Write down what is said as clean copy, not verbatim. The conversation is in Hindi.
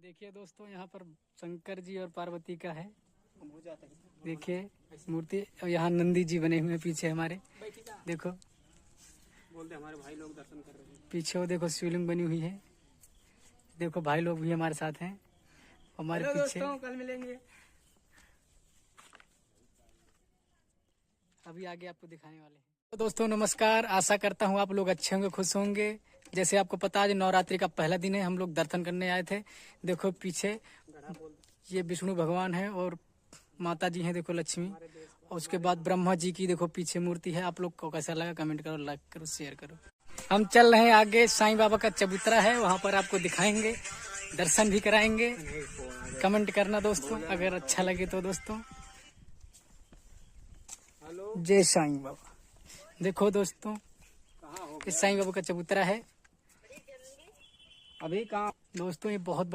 देखिए दोस्तों, यहाँ पर शंकर जी और पार्वती का है। देखिए मूर्ति, और यहाँ नंदी जी बने हुए हैं पीछे हमारे। देखो बोलते हमारे भाई लोग दर्शन कर रहे हैं। पीछे वो देखो शिवलिंग बनी हुई है। देखो भाई लोग भी हमारे साथ हैं हमारे पीछे। दोस्तों कल मिलेंगे। अभी आगे आपको दिखाने वाले हैं। तो दोस्तों नमस्कार, आशा करता हूँ आप लोग अच्छे होंगे, खुश होंगे। जैसे आपको पता है नवरात्रि का पहला दिन है, हम लोग दर्शन करने आए थे। देखो पीछे ये विष्णु भगवान है और माता जी हैं, देखो लक्ष्मी। और उसके बाद ब्रह्मा जी की देखो पीछे मूर्ति है। आप लोग को कैसा लगा कमेंट करो, लाइक करो, शेयर करो। हम चल रहे हैं आगे, साईं बाबा का चबूतरा है, वहाँ पर आपको दिखाएंगे, दर्शन भी कराएंगे। कमेंट करना दोस्तों अगर अच्छा लगे तो। दोस्तों जय साईं बाबा। देखो दोस्तों इस साईं बाबा का चबूतरा है। अभी कहाँ दोस्तों ये बहुत बड़ा